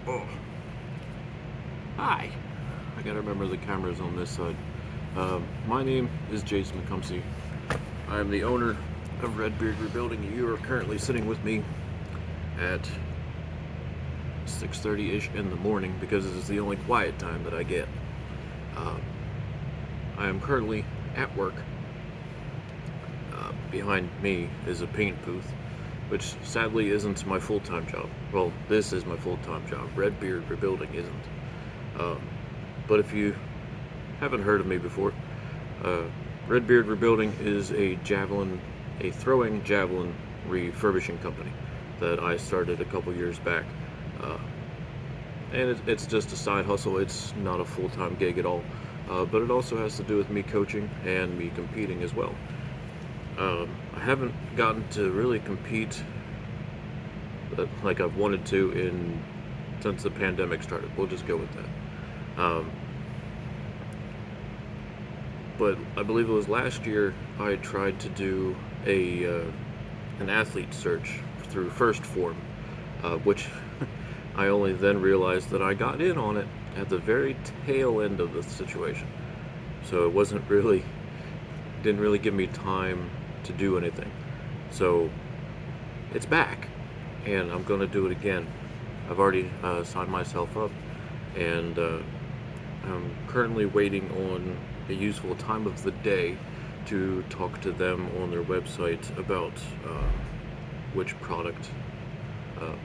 Oh, hi. I gotta remember the camera's on this side. My name is Jason McCumsey. I am the owner of Redbeard Rebuilding. You are currently sitting with me at 6:30-ish in the morning because this is the only quiet time that I get. I am currently at work. Behind me is a paint booth, which sadly isn't my full-time job. Well, this is my full-time job. Redbeard Rebuilding isn't. But if you haven't heard of me before, Redbeard Rebuilding is a throwing javelin refurbishing company that I started a couple years back. And it's just a side hustle. It's not a full-time gig at all. But it also has to do with me coaching and me competing as well. I haven't gotten to really compete like I've wanted to since the pandemic started. We'll just go with that. But I believe it was last year I tried to do an athlete search through PHORM, which I only then realized that I got in on it at the very tail end of the situation. So it didn't really give me time to do anything. So it's back, and I'm gonna do it again. I've already signed myself up, and I'm currently waiting on a useful time of the day to talk to them on their website about which product I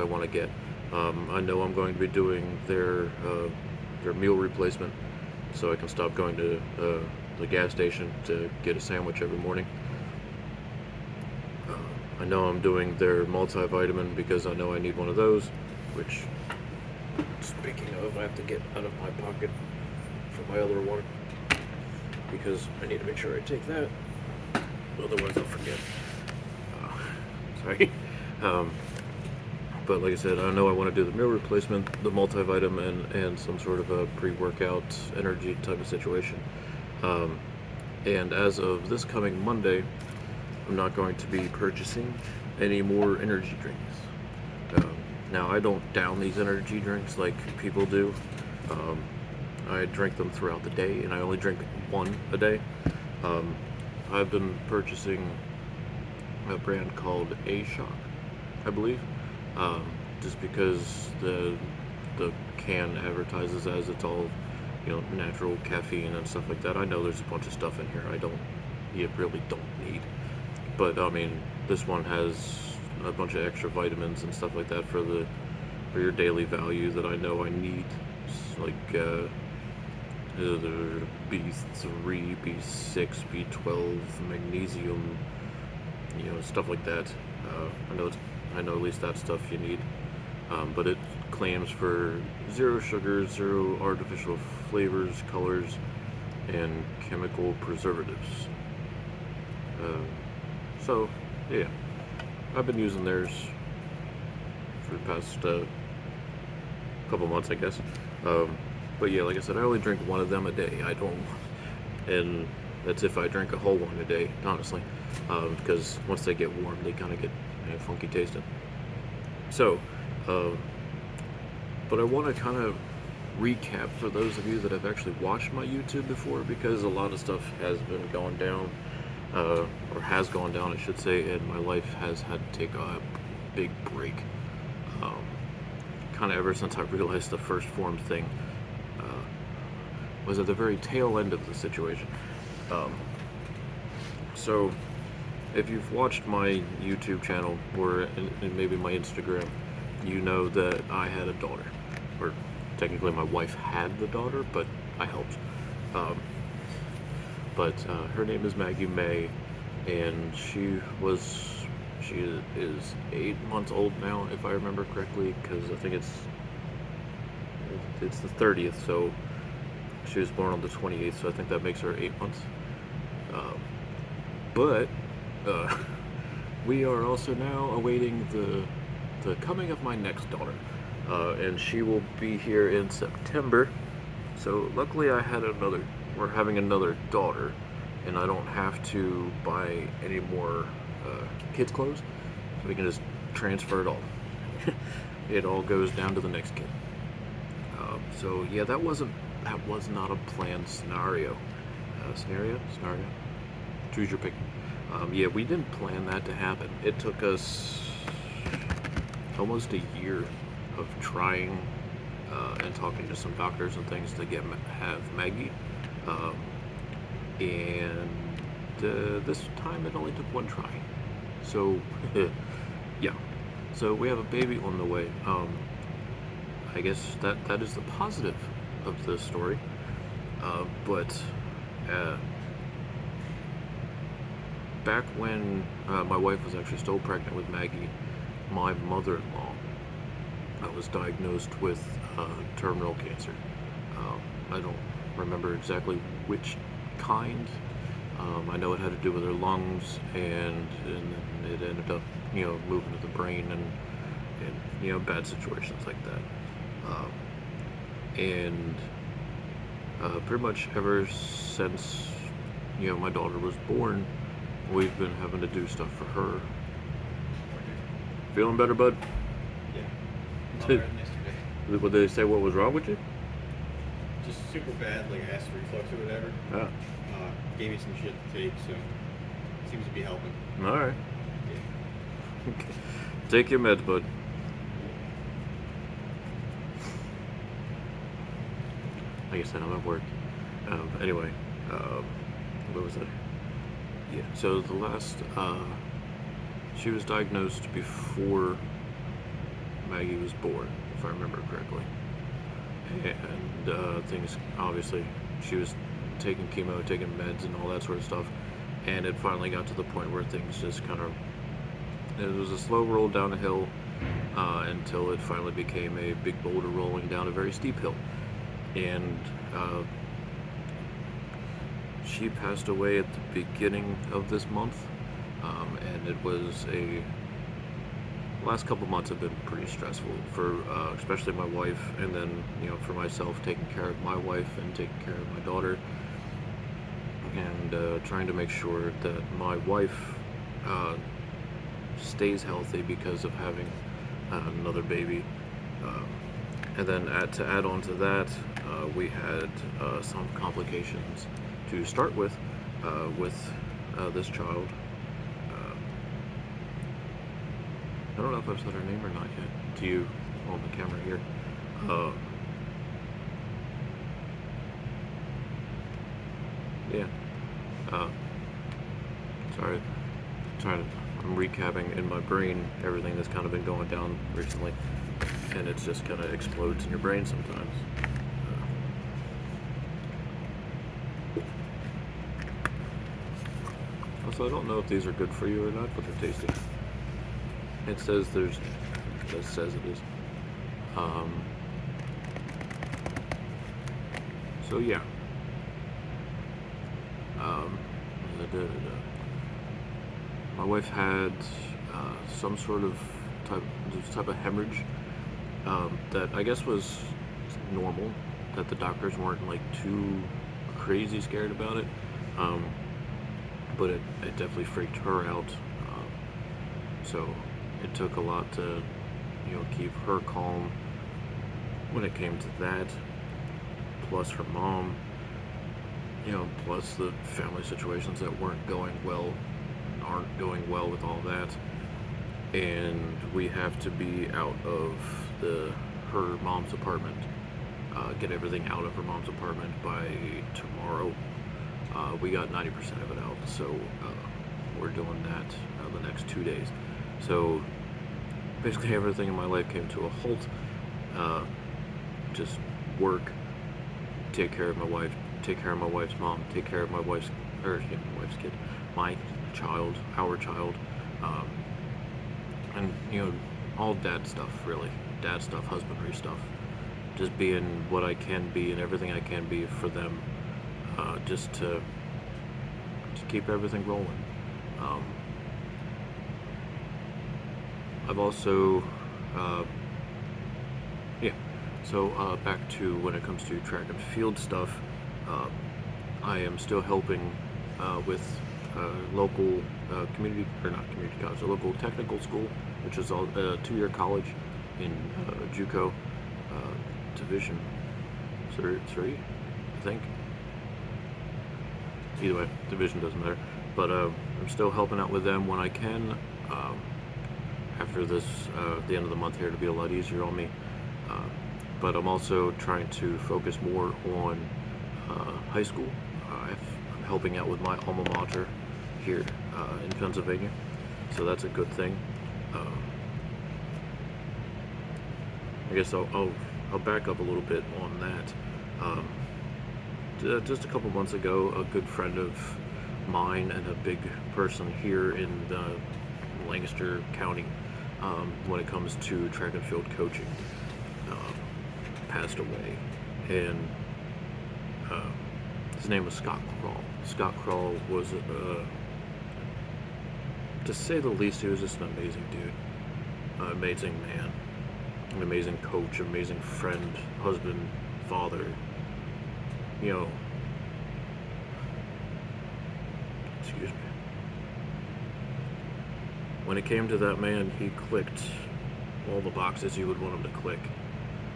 want to get. I know I'm going to be doing their meal replacement, so I can stop going to the gas station to get a sandwich every morning. I know I'm doing their multivitamin because I know I need one of those, which, speaking of, I have to get out of my pocket for my other one because I need to make sure I take that, otherwise I'll forget. Sorry. But like I said, I know I want to do the meal replacement, the multivitamin, and some sort of a pre-workout energy type of situation. And as of this coming Monday, I'm not going to be purchasing any more energy drinks. Now, I don't down these energy drinks like people do. I drink them throughout the day, and I only drink one a day. I've been purchasing a brand called aShock, I believe, just because the can advertises as it's all, natural caffeine and stuff like that. I know there's a bunch of stuff in here you really don't need. But I mean, this one has a bunch of extra vitamins and stuff like that for your daily value that I know I need. It's like B3, B6, B12, magnesium, stuff like that. I know at least that stuff you need. But it claims for 0 sugar, 0 artificial flavors, colors, and chemical preservatives. So, yeah, I've been using theirs for the past couple months, I guess. But yeah, like I said, I only drink one of them a day. And that's if I drink a whole one a day, honestly, because once they get warm, they kind of get funky tasting. So, but I want to kind of recap for those of you that have actually watched my YouTube before, because a lot of stuff has been going down, or has gone down, I should say, and my life has had to take a big break. Kind of ever since I realized the first PHORM thing was at the very tail end of the situation. So, if you've watched my YouTube channel or and maybe my Instagram, you know that I had a daughter, or technically my wife had the daughter, but I helped. But her name is Maggie May, and she is 8 months old now, if I remember correctly, because I think it's the 30th, so she was born on the 28th, so I think that makes her 8 months. But we are also now awaiting the coming of my next daughter, and she will be here in September. So luckily we're having another daughter, and I don't have to buy any more kids clothes, so we can just transfer it all. it all goes down to the next kid. So yeah, that was not a planned scenario. Scenario. Choose your pick. Yeah, we didn't plan that to happen. It took us almost a year of trying and talking to some doctors and things to have Maggie, um, and this time it only took one try. So yeah, so we have a baby on the way. I guess that is the positive of the story. But back when my wife was actually still pregnant with Maggie, my mother-in-law was diagnosed with terminal cancer. I don't remember exactly which kind. I know it had to do with her lungs, and it ended up, moving to the brain, and bad situations like that. And pretty much ever since my daughter was born, we've been having to do stuff for her. Feeling better, bud? Yeah. Better than yesterday. What did they say? What was wrong with you? Just super bad, like acid reflux or whatever. Ah, Gave me some shit to take, so seems to be helping. all right. Yeah. Take your meds, bud. Like I said, I'm at work. Anyway, what was that? Yeah. So the last, she was diagnosed before Maggie was born, if I remember correctly. And things, obviously, she was taking chemo, taking meds, and all that sort of stuff. And it finally got to the point where things just kind of, it was a slow roll down a hill until it finally became a big boulder rolling down a very steep hill. And she passed away at the beginning of this month, and it was last couple months have been pretty stressful for especially my wife, and then for myself, taking care of my wife and taking care of my daughter, and trying to make sure that my wife stays healthy because of having another baby. And then to add on to that, we had some complications to start with this child. I don't know if I've said her name or not yet to you on the camera here. Yeah. Sorry. I'm recapping in my brain everything that's kind of been going down recently, and it just kind of explodes in your brain sometimes. Also, I don't know if these are good for you or not, but they're tasty. It says it is. So yeah. My wife had some sort of type of hemorrhage that I guess was normal, that the doctors weren't like too crazy scared about it, but it definitely freaked her out. So it took a lot to keep her calm when it came to that, plus her mom, plus the family situations that aren't going well with all that. And we have to be out of her mom's apartment, get everything out of her mom's apartment by tomorrow. We got 90% of it out, so we're doing that the next 2 days. So basically everything in my life came to a halt. Just work, take care of my wife, take care of my wife's mom, take care of my wife's kid, my child, our child, and all dad stuff, really. Dad stuff, husbandry stuff. Just being what I can be and everything I can be for them, just to keep everything rolling. I've also, so back to when it comes to track and field stuff, I am still helping with local community, or not community college, a local technical school, which is a 2-year college in JUCO Division 3, I think. Either way, division doesn't matter. But I'm still helping out with them when I can. After this, the end of the month here, to be a lot easier on me. But I'm also trying to focus more on high school. I'm helping out with my alma mater here in Pennsylvania, so that's a good thing. I guess I'll back up a little bit on that. Just a couple months ago, a good friend of mine and a big person here in Lancaster County, when it comes to track and field coaching, passed away, and his name was Scott Krall. Scott Krall was, to say the least, he was just an amazing dude, an amazing man, an amazing coach, amazing friend, husband, father. Excuse me. When it came to that man, he clicked all the boxes you would want him to click.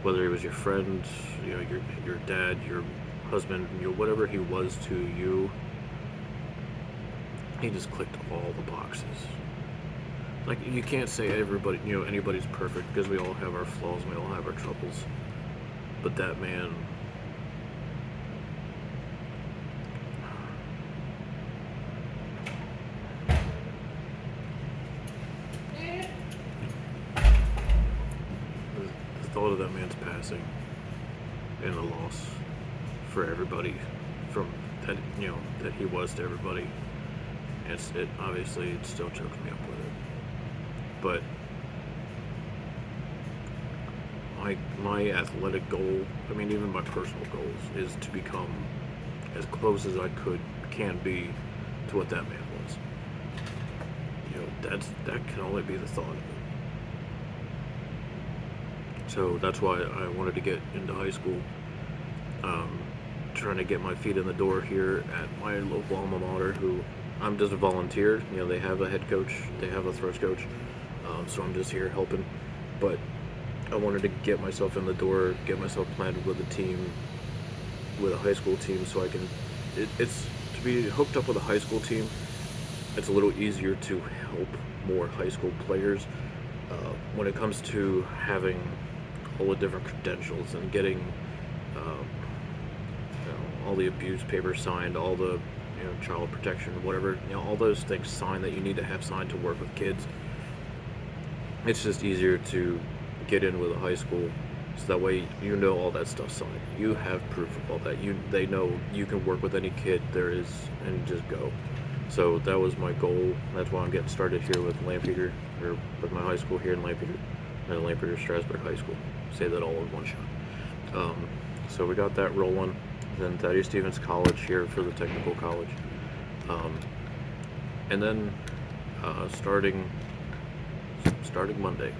Whether he was your friend, your dad, your husband, whatever he was to you, he just clicked all the boxes. Like, you can't say everybody, anybody's perfect, because we all have our flaws and we all have our troubles. But that man, the thought of that man's passing and the loss for everybody from that, that he was to everybody, it obviously it still chokes me up with it. But my athletic goal, even my personal goals, is to become as close as I can be to what that man was. That can only be the thought of it. So that's why I wanted to get into high school. Trying to get my feet in the door here at my local alma mater, who I'm just a volunteer. They have a head coach, they have a throws coach, so I'm just here helping. But I wanted to get myself in the door, get myself planted with a team, with a high school team, so I can. It's to be hooked up with a high school team. It's a little easier to help more high school players when it comes to having all the different credentials and getting all the abuse papers signed, all the child protection, whatever, all those things signed that you need to have signed to work with kids. It's just easier to get in with a high school, so that way all that stuff signed. You have proof of all that. They know you can work with any kid there is and just go. So that was my goal. That's why I'm getting started here with Lampeter, or with my high school here in Lampeter, and Lampeter Strasburg High School. Say that all in one shot. So we got that rolling. Then Thaddeus Stevens College here for the technical college. And then starting Monday,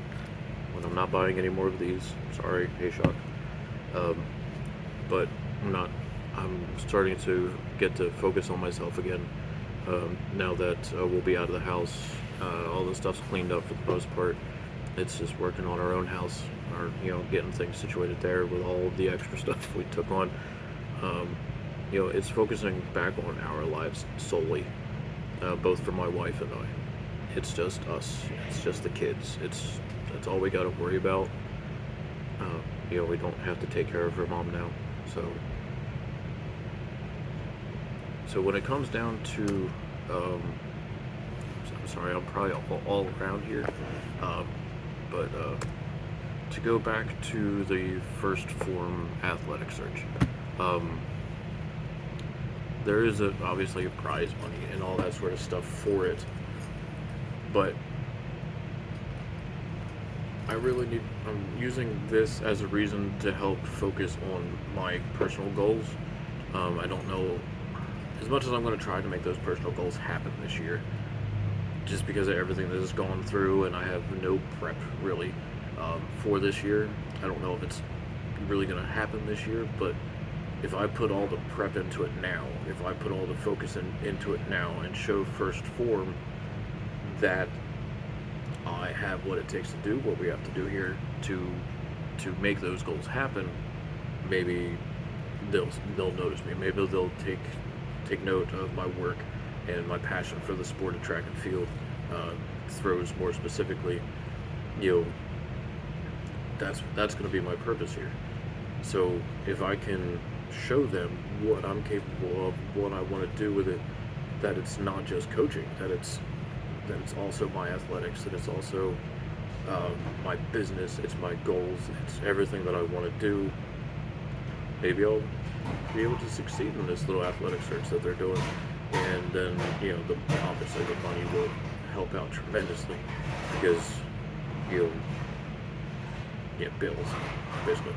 when I'm not buying any more of these. Sorry, hey shock. But I'm starting to get to focus on myself again. Now that we'll be out of the house, all the stuff's cleaned up for the most part. It's just working on our own house, or getting things situated there with all of the extra stuff we took on. It's focusing back on our lives solely, both for my wife and I. It's just us. It's just the kids. That's all we got to worry about. We don't have to take care of her mom now. So when it comes down to, I'm sorry, I'm probably all around here, but to go back to the first PHORM Athletic Search, there is obviously a prize money and all that sort of stuff for it, but I'm using this as a reason to help focus on my personal goals. I don't know, as much as I'm going to try to make those personal goals happen this year, just because of everything that has gone through, and I have no prep really for this year. I don't know if it's really going to happen this year, but if I put all the prep into it now, if I put all the focus into it now and show first PHORM that I have what it takes to do what we have to do here to make those goals happen, maybe they'll notice me. Maybe they'll take note of my work and my passion for the sport of track and field. Throws more specifically, you know, that's going to be my purpose here. So if I can show them what I'm capable of, what I want to do with it, that it's not just coaching, that it's also my athletics, that it's also my business, it's my goals, it's everything that I want to do, maybe I'll be able to succeed in this little athletic search that they're doing. And then, you know, obviously the money will help out tremendously, because, you know, yeah, bills, basically.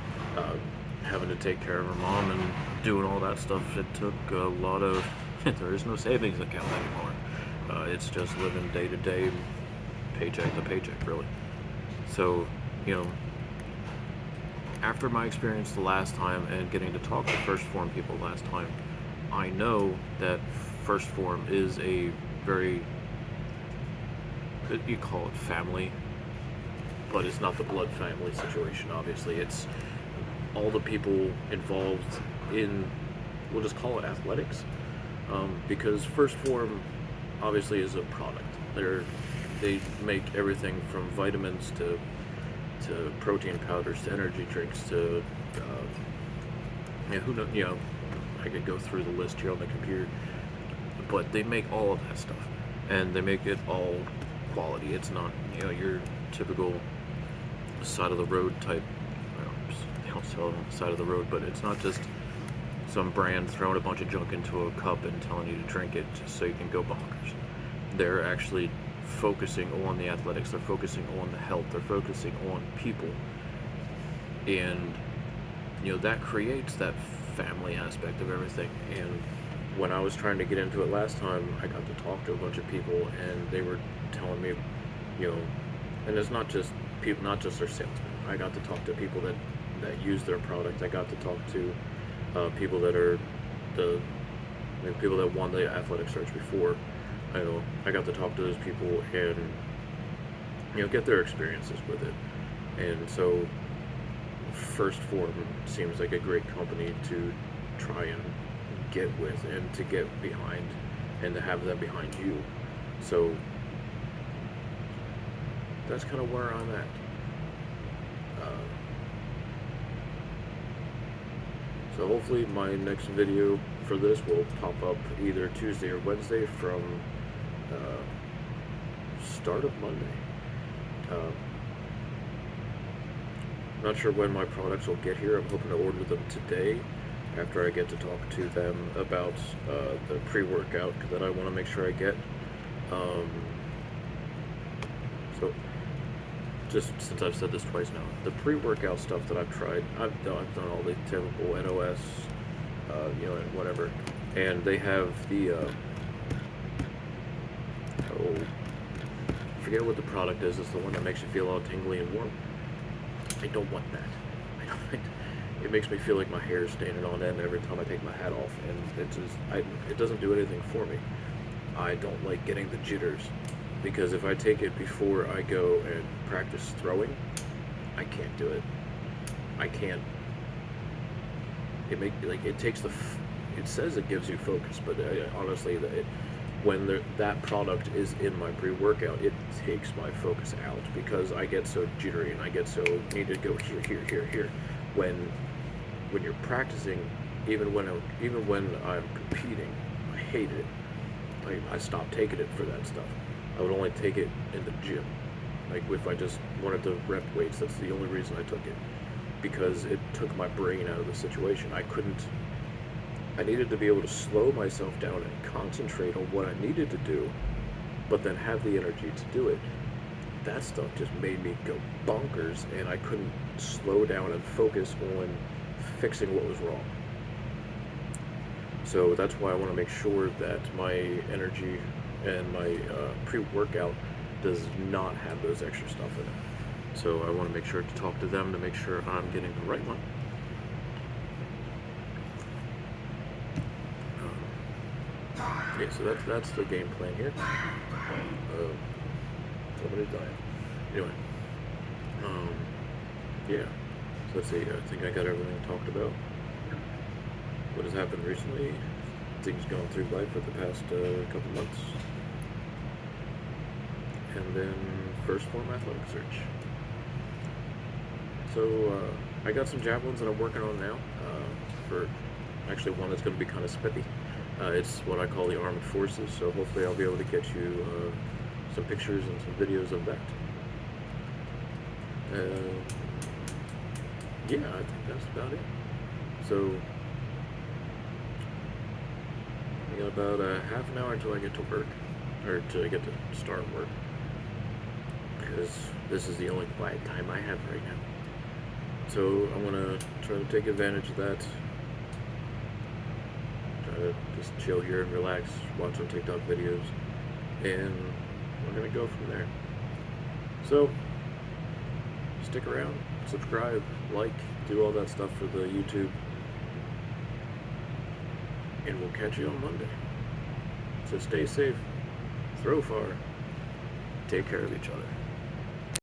Having to take care of her mom and doing all that stuff, it took a lot of, there is no savings account anymore. It's just living day to day, paycheck to paycheck, really. So, you know, after my experience the last time and getting to talk to First Form people last time, I know that First Form is a very, you call it family, but it's not the blood family situation, obviously. It's all the people involved in, we'll just call it athletics, because First Form obviously is a product. They make everything from vitamins to protein powders to energy drinks to yeah, who knows, you know, I could go through the list here on the computer, but they make all of that stuff, and they make it all quality. It's not, you know, your typical side of the road type. They don't sell it on the side of the road, but it's not just some brand throwing a bunch of junk into a cup and telling you to drink it just so you can go bonkers. They're actually focusing on the athletics, they're focusing on the health, they're focusing on people, and, you know, that creates that family aspect of everything. And when I was trying to get into it last time, I got to talk to a bunch of people, and they were telling me, you know, and it's not just people, not just their salesmen. I got to talk to people that use their product. I got to talk to people that are people that won the athletic search before. I got to talk to those people and, you know, get their experiences with it. And so First Form seems like a great company to try and get with and to get behind and to have them behind you. So that's kind of where I'm at. So hopefully my next video for this will pop up either Tuesday or Wednesday from start of Monday. Not sure when my products will get here. I'm hoping to order them today after I get to talk to them about the pre-workout that I want to make sure I get. So just since I've said this twice now, the pre-workout stuff that I've tried, I've done all the typical NOS, you know, and whatever, and they have the I forget what the product is. It's the one that makes you feel all tingly and warm. I don't want that. It makes me feel like my hair is standing on end every time I take my hat off, and it doesn't do anything for me. I don't like getting the jitters, because if I take it before I go and practice throwing, I can't do it. I can't. It takes it says it gives you focus, but honestly, when that product is in my pre-workout, it takes my focus out, because I get so jittery and I get so need to go here. When you're practicing, even when I'm competing, I hated it. I stopped taking it for that stuff. I would only take it in the gym. Like if I just wanted to rep weights, that's the only reason I took it, because it took my brain out of the situation. I needed to be able to slow myself down and concentrate on what I needed to do, but then have the energy to do it. That stuff just made me go bonkers, and I couldn't slow down and focus on fixing what was wrong. So that's why I want to make sure that my energy and my pre-workout does not have those extra stuff in it. So I want to make sure to talk to them to make sure I'm getting the right one. Yeah, so that's the game plan here. Somebody's dying. Anyway, um, yeah. So let's see. I think I got everything talked about. What has happened recently? Things gone through life for the past couple months, and then first PHORM Athlete Search. So I got some javelins that I'm working on now. For actually one that's going to be kind of spiffy. It's what I call the armed forces. So hopefully I'll be able to get you some pictures and some videos of that. Yeah, I think that's about it. So I got about a half an hour until I get to work, or until I get to start work, because this is the only quiet time I have right now. So I'm gonna try to take advantage of that. Try to just chill here and relax, watch some TikTok videos, and we're gonna go from there. So stick around, subscribe, like, do all that stuff for the YouTube, and we'll catch you on Monday. So stay safe, throw far, take care of each other.